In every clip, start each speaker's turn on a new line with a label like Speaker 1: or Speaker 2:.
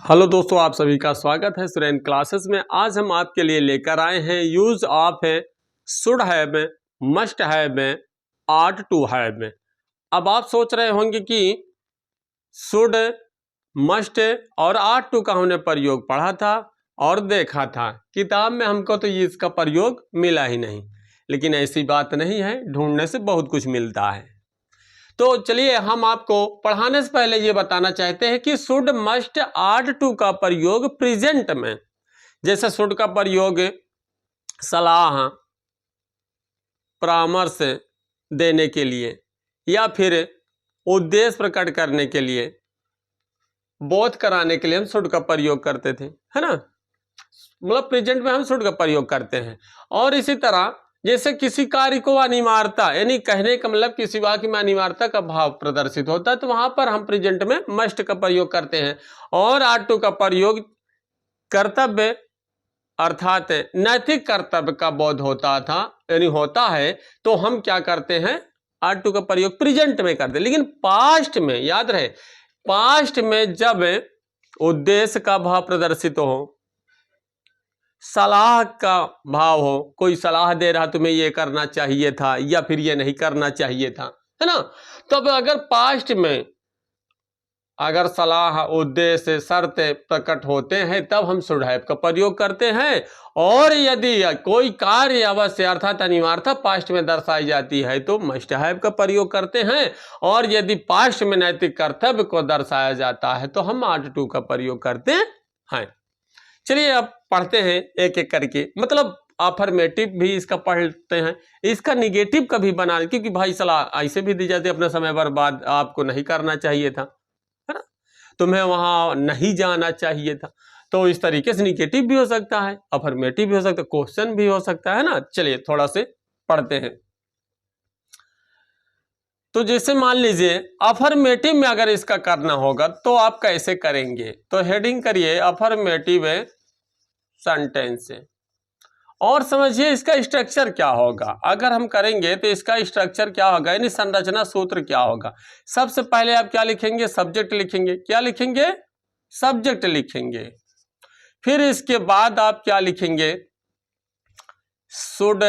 Speaker 1: Hello दोस्तों, आप सभी का स्वागत है सुरैन क्लासेस में। आज हम आपके लिए लेकर आए हैं यूज ऑफ है should have, must have, ought to have. अब आप सोच रहे होंगे कि शुड, मस्ट और ऑट टू का हमने प्रयोग पढ़ा था और देखा था किताब में, हमको तो ये इसका प्रयोग मिला ही नहीं। लेकिन ऐसी बात नहीं है, ढूंढने से बहुत कुछ मिलता है। तो चलिए, हम आपको पढ़ाने से पहले ये बताना चाहते हैं कि शुड, मस्ट, आर्ट टू का प्रयोग प्रेजेंट में, जैसे शुड का प्रयोग सलाह, परामर्श देने के लिए या फिर उद्देश्य प्रकट करने के लिए, बोध कराने के लिए हम शुड का प्रयोग करते थे, है ना। मतलब प्रेजेंट में हम शुड का प्रयोग करते हैं। और इसी तरह जैसे किसी कार्य को अनिवार्यता, यानी कहने का मतलब किसी वाक्य में अनिवार्यता का भाव प्रदर्शित होता है, तो वहां पर हम प्रेजेंट में मस्ट का प्रयोग करते हैं। और आर्ट टू का प्रयोग कर्तव्य अर्थात नैतिक कर्तव्य का बोध होता था, यानी होता है, तो हम क्या करते हैं, आर्ट टू का प्रयोग प्रेजेंट में करते हैं। लेकिन पास्ट में, याद रहे, पास्ट में जब उद्देश्य का भाव प्रदर्शित हो, सलाह का भाव हो, कोई सलाह दे रहा तुम्हें ये करना चाहिए था या फिर ये नहीं करना चाहिए था, है ना। तब अगर पास्ट में अगर सलाह, उद्देश्य, शर्त प्रकट होते हैं, तब हम शुड हैव का प्रयोग करते हैं। और यदि कोई कार्य अवश्य अर्थात अनिवार्यता पास्ट में दर्शाई जाती है, तो मस्ट हैव का प्रयोग करते हैं। और यदि पास्ट में नैतिक कर्तव्य को दर्शाया जाता है, तो हम आर्ट टू का प्रयोग करते हैं। चलिए अब पढ़ते हैं एक एक करके। मतलब अफर्मेटिव भी इसका पढ़ते हैं, इसका निगेटिव का भी बना, क्योंकि भाई सलाह ऐसे भी दी जाती है, अपना समय बर्बाद आपको नहीं करना चाहिए था, है ना, तुम्हें वहां नहीं जाना चाहिए था। तो इस तरीके से निगेटिव भी हो सकता है, अफर्मेटिव भी हो सकता है, क्वेश्चन भी हो सकता है ना। चलिए थोड़ा से पढ़ते हैं। तो जैसे मान लीजिए अफर्मेटिव में अगर इसका करना होगा तो आप कैसे करेंगे, तो हेडिंग करिए अफर्मेटिव सेंटेंस और समझिए इसका स्ट्रक्चर क्या होगा। अगर हम करेंगे तो इसका स्ट्रक्चर क्या होगा, यानी संरचना सूत्र क्या होगा। सबसे पहले आप क्या लिखेंगे, सब्जेक्ट लिखेंगे। क्या लिखेंगे, सब्जेक्ट लिखेंगे। फिर इसके बाद आप क्या लिखेंगे, शुड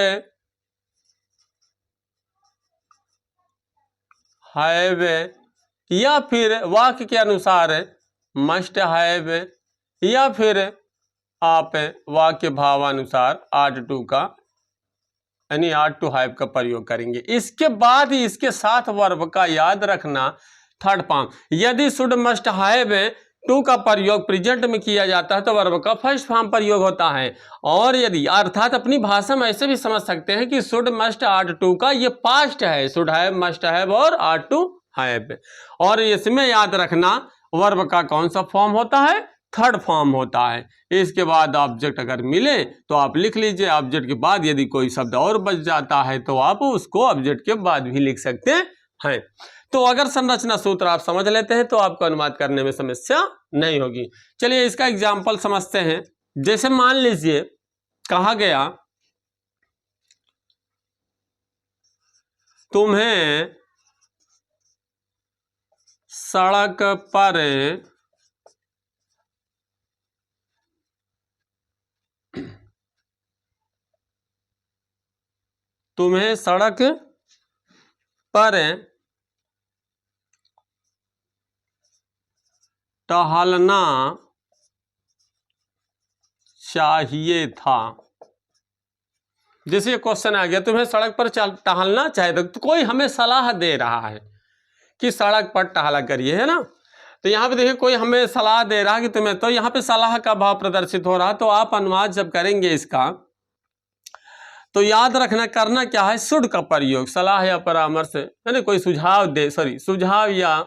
Speaker 1: हैव, या फिर वाक्य के अनुसार मस्ट हैव, या फिर आप वाक्य भावानुसार आर्ट टू का, यानी आर्ट टू हैव का प्रयोग करेंगे। इसके बाद ही इसके साथ वर्ब का याद रखना, थर्ड फॉर्म। यदि शुड, मस्ट, हैव टू का प्रयोग प्रेजेंट में किया जाता है, तो वर्ब का फर्स्ट फॉर्म प्रयोग होता है। और यदि अर्थात अपनी भाषा में ऐसे भी समझ सकते हैं कि शुड, मस्ट, आर्ट टू का ये पास्ट है, शुड हैव, मस्ट हैव और आर्ट टू हैव। और इसमें याद रखना वर्ब का कौन सा फॉर्म होता है, थर्ड फॉर्म होता है। इसके बाद ऑब्जेक्ट अगर मिले तो आप लिख लीजिए, ऑब्जेक्ट के बाद यदि कोई शब्द और बच जाता है तो आप उसको ऑब्जेक्ट के बाद भी लिख सकते हैं। तो अगर संरचना सूत्र आप समझ लेते हैं तो आपको अनुवाद करने में समस्या नहीं होगी। चलिए इसका एग्जाम्पल समझते हैं। जैसे मान लीजिए कहा गया, तुम्हें सड़क पर टहलना चाहिए था। जैसे ये क्वेश्चन आ गया, तुम्हें सड़क पर टहलना चाहिए था, तो कोई हमें सलाह दे रहा है कि सड़क पर टहला करिए, है ना। तो यहाँ पे देखिए कोई हमें सलाह दे रहा है कि तुम्हें, तो यहाँ पे सलाह का भाव प्रदर्शित हो रहा है। तो आप अनुवाद जब करेंगे इसका, तो याद रखना करना क्या है, शुड का प्रयोग, सलाह या परामर्श, यानी कोई सुझाव या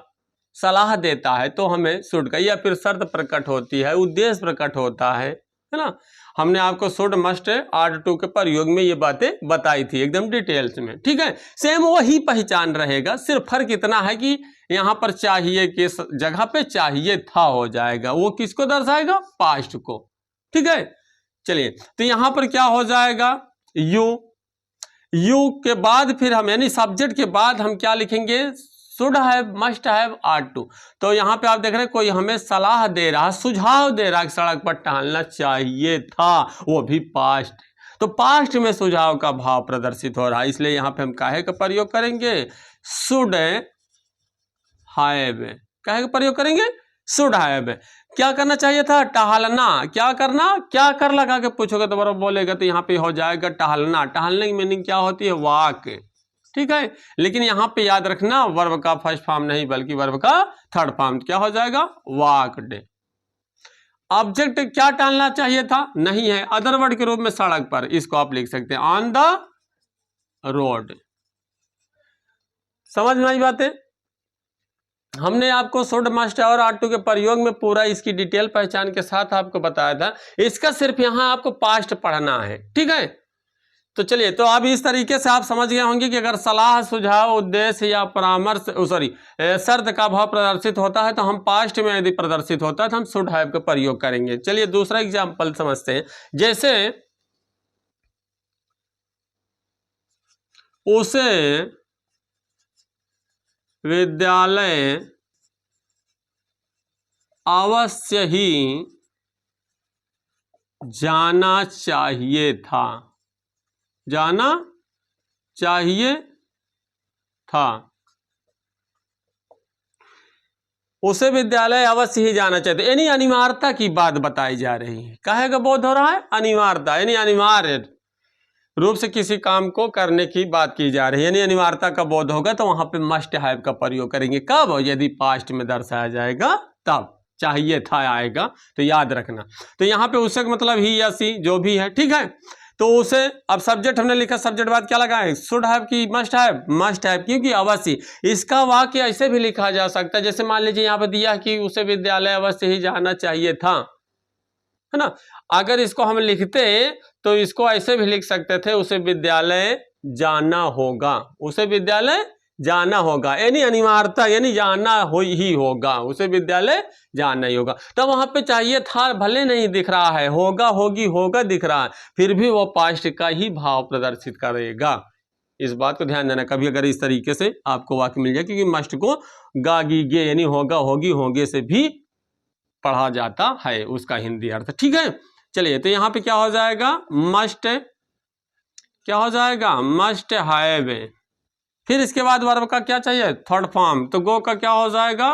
Speaker 1: सलाह देता है तो हमें शुड का, या फिर शर्त प्रकट होती है, उद्देश्य प्रकट होता है ना। हमने आपको शुड, मस्ट, आर्ट टू के प्रयोग में ये बातें बताई थी एकदम डिटेल्स में, ठीक है। सेम वही पहचान रहेगा, सिर्फ फर्क इतना है कि यहाँ पर चाहिए के जगह पे चाहिए था हो जाएगा। वो किसको दर्शाएगा, पास्ट को, ठीक है। चलिए तो यहाँ पर क्या हो जाएगा, यू के बाद फिर हम, यानी सब्जेक्ट के बाद हम क्या लिखेंगे, should have, must have, ought to. तो यहाँ पे आप देख रहे हैं कोई हमें सलाह दे रहा, सुझाव दे रहा कि सड़क पर टहलना चाहिए था, वो भी पास्ट। तो पास्ट में सुझाव का भाव प्रदर्शित हो रहा है, इसलिए यहाँ पे हम काहे का प्रयोग करेंगे, शुड हैव। काहे का प्रयोग करेंगे, शुड हैव। क्या करना चाहिए था, टहलना। क्या करना, क्या कर लगा के पूछोगे तो बराबर बोलेगा तो यहाँ पे हो जाएगा टहलना। टहलने की मीनिंग क्या होती है, वॉक, ठीक है। लेकिन यहाँ पे याद रखना वर्ब का फर्स्ट फॉर्म नहीं बल्कि वर्ब का थर्ड फॉर्म, क्या हो जाएगा, वॉकड। ऑब्जेक्ट क्या टहलना चाहिए था, नहीं है, अदर वर्ड के रूप में सड़क पर, इसको आप लिख सकते हैं ऑन द रोड। समझ में आई बातें। हमने आपको शुड, मस्ट और आर टू के प्रयोग में पूरा इसकी डिटेल पहचान के साथ आपको बताया था, इसका सिर्फ यहां आपको पास्ट पढ़ना है, ठीक है। तो चलिए, तो अब इस तरीके से आप समझ गए होंगे कि अगर सलाह, सुझाव, उद्देश्य या परामर्श शर्त का भाव प्रदर्शित होता है तो हम पास्ट में यदि प्रदर्शित होता है तो हम शुड हैव का प्रयोग करेंगे। चलिए दूसरा एग्जाम्पल समझते हैं। जैसे उसे विद्यालय अवश्य ही जाना चाहिए था, जाना चाहिए था। उसे विद्यालय अवश्य ही जाना चाहिए, यानी अनिवार्यता की बात बताई जा रही है। काहे का बोध हो रहा है, अनिवार्यता, यानी अनिवार्य रूप से किसी काम को करने की बात की जा रही है, यानी अनिवार्यता का बोध होगा तो वहां पे मस्ट हैव का प्रयोग करेंगे। कब, यदि पास्ट में दर्शाया जाएगा तब। चाहिए था आएगा तो याद रखना। तो यहाँ पे उसे मतलब ही या सी जो भी है, ठीक है। तो उसे, अब सब्जेक्ट हमने लिखा, सब्जेक्ट बाद क्या लगाए, शुड हैव की मस्ट हैव, मस्ट हैव, क्योंकि अवश्य। इसका वाक्य ऐसे भी लिखा जा सकता है, जैसे मान लीजिए यहाँ पे दिया कि उसे विद्यालय अवश्य ही जाना चाहिए था, है ना। अगर इसको हम लिखते तो इसको ऐसे भी लिख सकते थे, उसे विद्यालय जाना होगा, उसे विद्यालय जाना होगा, यानी अनिवार्यता, यानी जाना ही होगा, उसे विद्यालय जाना ही होगा। तो वहां पे चाहिए था भले नहीं दिख रहा है, होगा, होगी, होगा दिख रहा है, फिर भी वो पास्ट का ही भाव प्रदर्शित करेगा। इस बात को ध्यान देना, कभी अगर इस तरीके से आपको वाक्य मिल जाए, क्योंकि मस्ट को गा, गी, गे यानी होगा, होगी, होगे से भी पढ़ा जाता है, उसका हिंदी अर्थ, ठीक है। चलिए, तो यहाँ पे क्या हो जाएगा, मस्ट, क्या हो जाएगा, मस्ट हैव। फिर इसके बाद वर्ब का क्या चाहिए, थर्ड फॉर्म। तो गो का क्या हो जाएगा,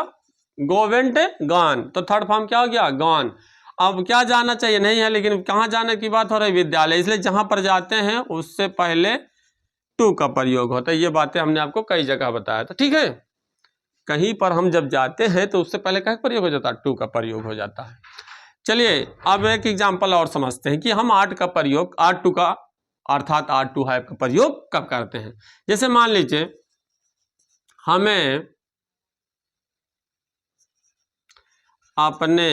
Speaker 1: गो, वेंट, गॉन। तो थर्ड फॉर्म क्या हो गया, गॉन। अब क्या जाना चाहिए, नहीं है, लेकिन कहाँ जाने की बात हो रही है, विद्यालय, इसलिए जहां पर जाते हैं उससे पहले टू का प्रयोग होता है। ये बातें हमने आपको कई जगह बताया था, ठीक है। कहीं पर हम जब जाते हैं तो उससे पहले क्या प्रयोग हो जाता है, टू का प्रयोग हो जाता है। चलिए अब एक एग्जाम्पल और समझते हैं कि हम आर्ट का प्रयोग, आर्ट टू का अर्थात आर्ट टू हैव का प्रयोग कब करते हैं। जैसे मान लीजिए हमें अपने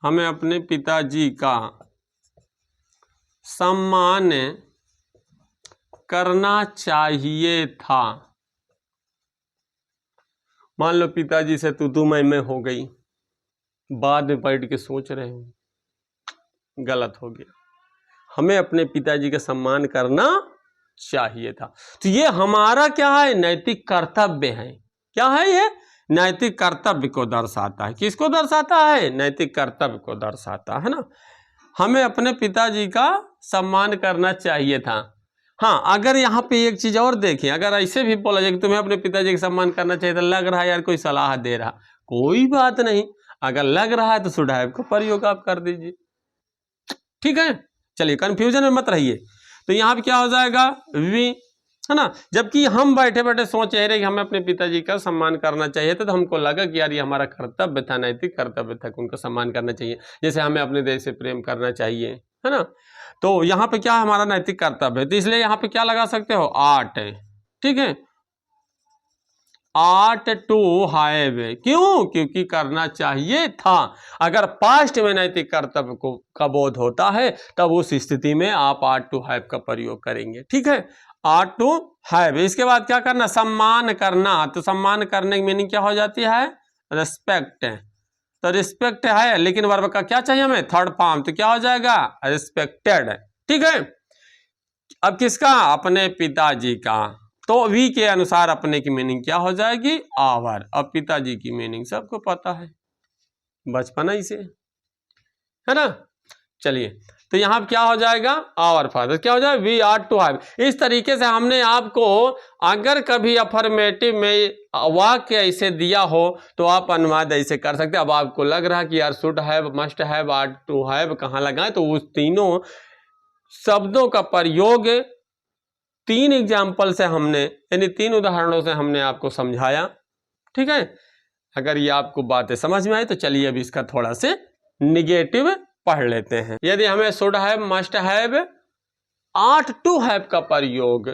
Speaker 1: हमें अपने पिताजी का सम्मान करना चाहिए था। मान लो पिताजी से तू मैं हो गई, बाद में बैठ के सोच रहे हो गलत हो गया, हमें अपने पिताजी का सम्मान करना चाहिए था। तो ये हमारा क्या है, नैतिक कर्तव्य है। क्या है ये, नैतिक कर्तव्य को दर्शाता है। किसको दर्शाता है, नैतिक कर्तव्य को दर्शाता है ना। हमें अपने पिताजी का सम्मान करना चाहिए था। हाँ, अगर यहाँ पे एक चीज और देखें, अगर ऐसे भी बोला जाए कि तुम्हें अपने पिताजी का सम्मान करना चाहिए, तो लग रहा है यार कोई सलाह दे रहा, कोई बात नहीं, अगर लग रहा है तो शुड हैव का प्रयोग आप कर दीजिए, ठीक है। चलिए कंफ्यूजन में मत रहिए। तो यहाँ पे क्या हो जाएगा, वी, है ना। जबकि हम बैठे बैठे सोच रहे कि हमें अपने पिताजी का सम्मान करना चाहिए था, तो हमको लगा कि यार ये हमारा कर्तव्य था, नैतिक कर्तव्य था कि उनका सम्मान करना चाहिए, जैसे हमें अपने देश से प्रेम करना चाहिए, है ना। तो यहाँ पे क्या हमारा नैतिक कर्तव्य है, तो इसलिए यहाँ पे क्या लगा सकते हो, आर्ट है, ठीक है। आर्ट टू हैव, क्यों, क्योंकि करना चाहिए था। अगर पास्ट में नैतिक कर्तव्य को का बोध होता है तब उस स्थिति में आप आर्ट टू हैव का प्रयोग करेंगे, ठीक है। Ought to have. इसके बाद क्या करना, सम्मान करना। तो सम्मान करने की मीनिंग क्या हो जाती है, रेस्पेक्ट, तो रिस्पेक्ट है, लेकिन वर्ब का क्या चाहिए हमें, थर्ड फॉर्म, तो क्या हो जाएगा, रिस्पेक्टेड। ठीक है, अब किसका, अपने पिताजी का, तो वी के अनुसार अपने की मीनिंग क्या हो जाएगी, आवर। अब पिताजी की मीनिंग सबको पता है, बचपना ही से, है ना। चलिए, तो यहां क्या हो जाएगा, आवर फादर, क्या हो जाएगा, वी आर टू हैव। इस तरीके से हमने आपको, अगर कभी अफर्मेटिव में वाक्य ऐसे दिया हो तो आप अनुवाद ऐसे कर सकते हैं। अब आपको लग रहा है कि यार should have, must have, ought to have कहाँ लगाएं, तो उस तीनों शब्दों का प्रयोग 3 एग्जाम्पल से हमने, यानी 3 उदाहरणों से हमने आपको समझाया। ठीक है, अगर ये आपको बातें समझ में आई तो चलिए अब इसका थोड़ा से निगेटिव पढ़ लेते हैं। यदि हमें should have, must have, ought to have का प्रयोग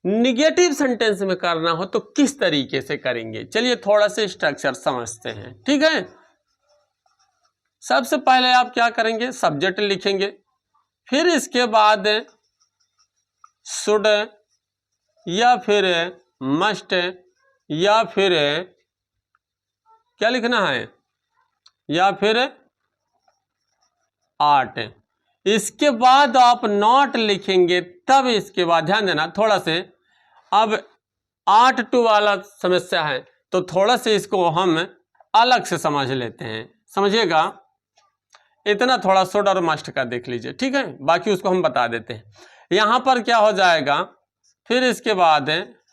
Speaker 1: निगेटिव सेंटेंस में करना हो तो किस तरीके से करेंगे, चलिए थोड़ा से स्ट्रक्चर समझते हैं। ठीक है, सबसे पहले आप क्या करेंगे, सब्जेक्ट लिखेंगे, फिर इसके बाद शुड या फिर मस्ट या फिर क्या लिखना है, या फिर आर्ट। इसके बाद आप नॉट लिखेंगे, तब इसके बाद ध्यान देना थोड़ा से, अब आर्ट टू वाला समस्या है तो थोड़ा से इसको हम अलग से समझ लेते हैं, समझिएगा। इतना थोड़ा शुड और मस्ट का देख लीजिए, ठीक है, बाकी उसको हम बता देते हैं। यहां पर क्या हो जाएगा, फिर इसके बाद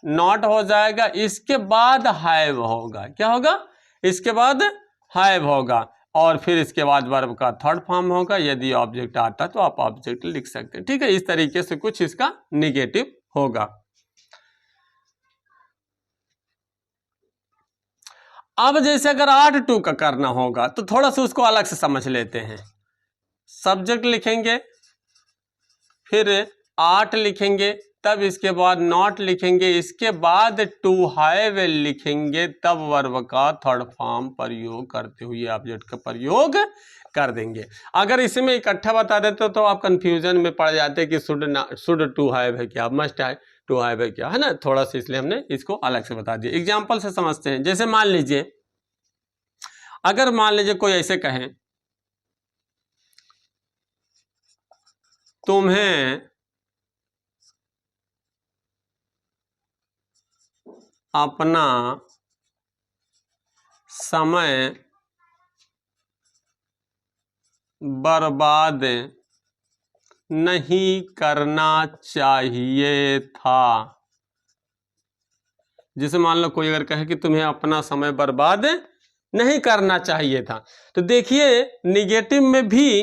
Speaker 1: नॉट हो जाएगा, इसके बाद हैव होगा, क्या होगा, इसके बाद हैव होगा, और फिर इसके बाद वर्ब का थर्ड फॉर्म होगा। यदि ऑब्जेक्ट आता तो आप ऑब्जेक्ट लिख सकते हैं। ठीक है, इस तरीके से कुछ इसका निगेटिव होगा। अब जैसे अगर आर्ट टू का करना होगा तो थोड़ा सा उसको अलग से समझ लेते हैं। सब्जेक्ट लिखेंगे, फिर आर्ट लिखेंगे, तब इसके बाद नॉट लिखेंगे, इसके बाद टू हैव लिखेंगे, तब वर्ब का थर्ड फॉर्म प्रयोग करते हुए ऑब्जेक्ट का प्रयोग कर देंगे। अगर इसमें इकट्ठा बता देते तो आप कंफ्यूजन में पड़ जाते कि शुड टू हैव है क्या, मस्ट है टू हैव है क्या, है ना, थोड़ा सा इसलिए हमने इसको अलग से बता दिया। एग्जाम्पल से समझते हैं। जैसे मान लीजिए, अगर मान लीजिए कोई ऐसे कहें, तुम्हें अपना समय बर्बाद नहीं करना चाहिए था। जैसे मान लो कोई अगर कहे कि तुम्हें अपना समय बर्बाद नहीं करना चाहिए था, तो देखिए निगेटिव में भी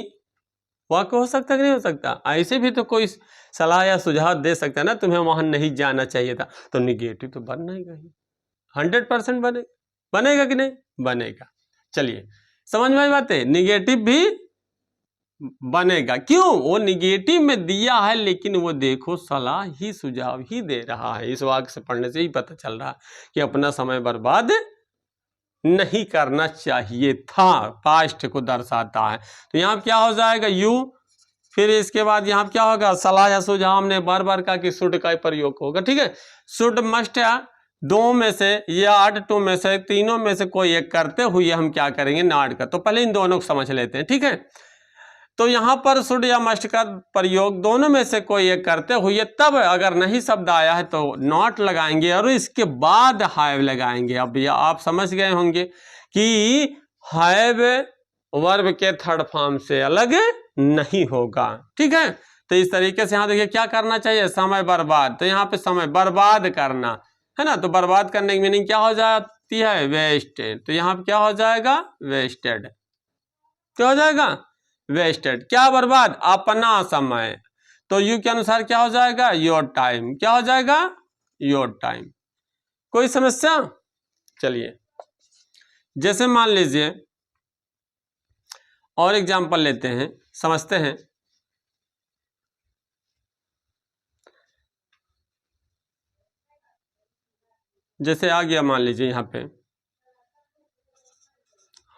Speaker 1: वाक्य हो सकता है कि नहीं हो सकता। ऐसे भी तो कोई सलाह या सुझाव दे सकता है ना, तुम्हें वहां नहीं जाना चाहिए था, तो निगेटिव तो बनना ही, 100% बनेगा कि नहीं बनेगा। चलिए समझ में आई बात है, निगेटिव भी बनेगा। क्यों, वो निगेटिव में दिया है, लेकिन वो देखो सलाह ही, सुझाव ही दे रहा है। इस वाक्य से पढ़ने से ही पता चल रहा है कि अपना समय बर्बाद नहीं करना चाहिए था, पास्ट को दर्शाता है। तो यहाँ क्या हो जाएगा, यू, फिर इसके बाद यहाँ क्या होगा, सलाह या सुझाव, हमने बार बार कहा कि शुड का प्रयोग होगा। ठीक है, शुड मस्ट या दो में से या आर्ट टू में से, तीनों में से कोई एक करते हुए हम क्या करेंगे, नॉट का। तो पहले इन दोनों को समझ लेते हैं। ठीक है, तो यहां पर शुड या मस्ट का प्रयोग दोनों में से कोई एक करते हुए, तब अगर नहीं शब्द आया है तो नॉट लगाएंगे और इसके बाद हैव लगाएंगे। अब ये आप समझ गए होंगे कि हैव वर्ब के थर्ड फॉर्म से अलग नहीं होगा। ठीक है, तो इस तरीके से यहां देखिए क्या करना चाहिए, समय बर्बाद, तो यहाँ पे समय बर्बाद करना है ना, तो बर्बाद करने की मीनिंग क्या हो जाती है, वेस्ट। तो यहाँ पे क्या हो जाएगा, वेस्टेड। क्या हो जाएगा, वेस्टेड। क्या बर्बाद, अपना समय। तो यू के अनुसार क्या हो जाएगा, योर टाइम। क्या हो जाएगा, योर टाइम। कोई समस्या, चलिए जैसे मान लीजिए और एग्जांपल लेते हैं, समझते हैं। जैसे आ गया, मान लीजिए यहां पे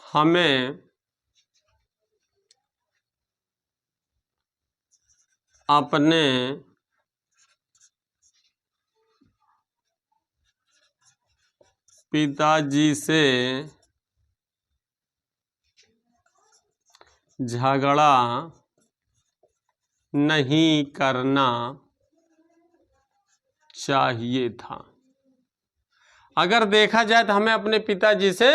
Speaker 1: हमें अपने पिताजी से झगड़ा नहीं करना चाहिए था। अगर देखा जाए तो हमें अपने पिताजी से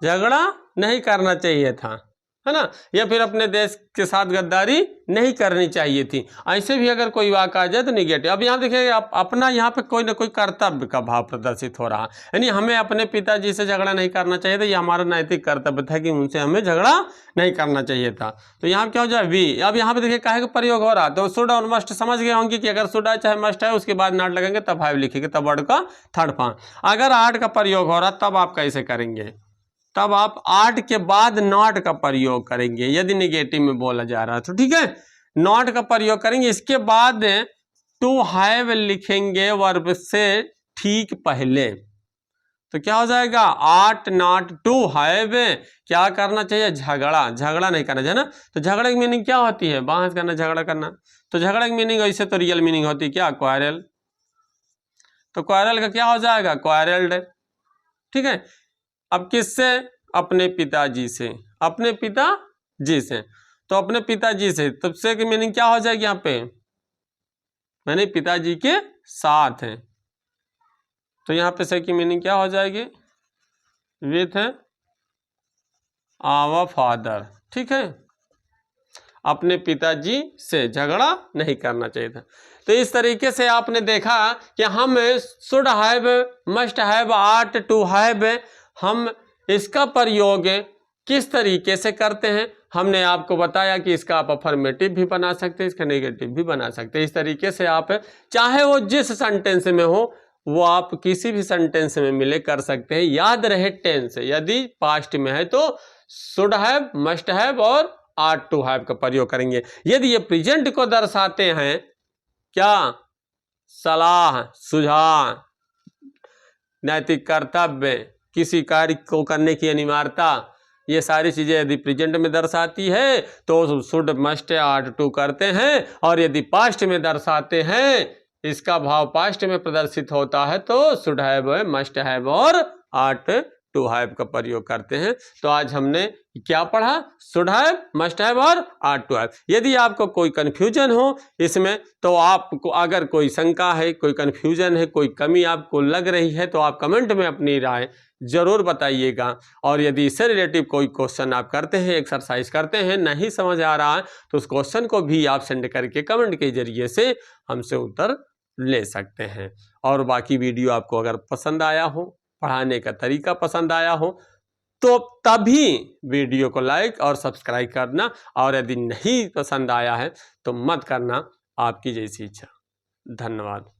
Speaker 1: झगड़ा नहीं करना चाहिए था, है ना, या फिर अपने देश के साथ गद्दारी नहीं करनी चाहिए थी। ऐसे भी अगर कोई वाक्य आ जाए तो निगेटिव। अब यहाँ देखिए आप अपना यहाँ पे कोई ना कोई कर्तव्य का भाव प्रदर्शित हो रहा है, यानी हमें अपने पिताजी से झगड़ा नहीं करना चाहिए था, ये हमारा नैतिक कर्तव्य था कि उनसे हमें झगड़ा नहीं करना चाहिए था। तो यहाँ क्या हो जाए वी। अब यहाँ पे देखिए काहे का प्रयोग हो रहा, तो शुड और मस्ट समझ गए होंगे कि अगर शुड है चाहे मस्ट है उसके बाद नॉट लगेंगे तब हैव लिखेंगे, तब वर्ड का थर्ड फॉर्म। अगर आर्ट का प्रयोग हो रहा तब आप कैसे करेंगे, तब आप आर्ट के बाद नॉट का प्रयोग करेंगे यदि निगेटिव में बोला जा रहा है तो, ठीक है, नॉट का प्रयोग करेंगे। इसके बाद टू हैव लिखेंगे वर्ब से ठीक पहले, तो क्या हो जाएगा, आर्ट नॉट टू हैव क्या करना चाहिए, झगड़ा, झगड़ा नहीं करना चाहिए ना। तो झगड़े की मीनिंग क्या होती है, बहस करना, झगड़ा करना। तो झगड़े की मीनिंग ऐसे तो रियल मीनिंग होती है क्या, क्वारल। तो क्वारल का क्या हो जाएगा, क्वारल्ड, ठीक है। अब किससे, अपने पिताजी से, अपने पिताजी से। तो अपने पिताजी से, तब से की मीनिंग क्या हो जाएगी यहाँ पे, मैंने पिताजी के साथ है, तो यहाँ पे से की मीनिंग क्या हो जाएगी, विथ आवर फादर, ठीक है। अपने पिताजी से झगड़ा नहीं करना चाहिए था। तो इस तरीके से आपने देखा कि हम should have, must have, ought to have, हम इसका प्रयोग किस तरीके से करते हैं। हमने आपको बताया कि इसका आप अफर्मेटिव भी बना सकते हैं, इसका नेगेटिव भी बना सकते हैं। इस तरीके से आप चाहे वो जिस सेंटेंस में हो वो आप किसी भी सेंटेंस में मिले कर सकते हैं। याद रहे टेंस, यदि पास्ट में है तो शुड हैव, मस्ट हैव और आर्ट टू हैव का प्रयोग करेंगे। यदि ये प्रेजेंट को दर्शाते हैं, क्या, सलाह, सुझाव, नैतिक कर्तव्य, किसी कार्य को करने की अनिवार्यता, ये सारी चीजें यदि प्रेजेंट में दर्शाती है तो शुड, मस्ट, आर्ट टू करते हैं। और यदि पास्ट में दर्शाते हैं, इसका भाव पास्ट में प्रदर्शित होता है तो शुड हैव, मस्ट हैव और आर्ट टू हैव का प्रयोग करते हैं। तो आज हमने क्या पढ़ा, शुड हैव, मस्ट हैव और आर्ट टू हैव। यदि आपको कोई कन्फ्यूजन हो इसमें, तो आपको अगर कोई शंका है, कोई कन्फ्यूजन है, कोई कमी आपको लग रही है तो आप कमेंट में अपनी राय जरूर बताइएगा। और यदि इससे रिलेटिव कोई क्वेश्चन आप करते हैं, एक्सरसाइज करते हैं, नहीं समझ आ रहा है तो उस क्वेश्चन को भी आप सेंड करके कमेंट के जरिए से हमसे उत्तर ले सकते हैं। और बाकी वीडियो आपको अगर पसंद आया हो, पढ़ाने का तरीका पसंद आया हो, तो तभी वीडियो को लाइक और सब्सक्राइब करना, और यदि नहीं पसंद आया है तो मत करना, आपकी जैसी इच्छा। धन्यवाद।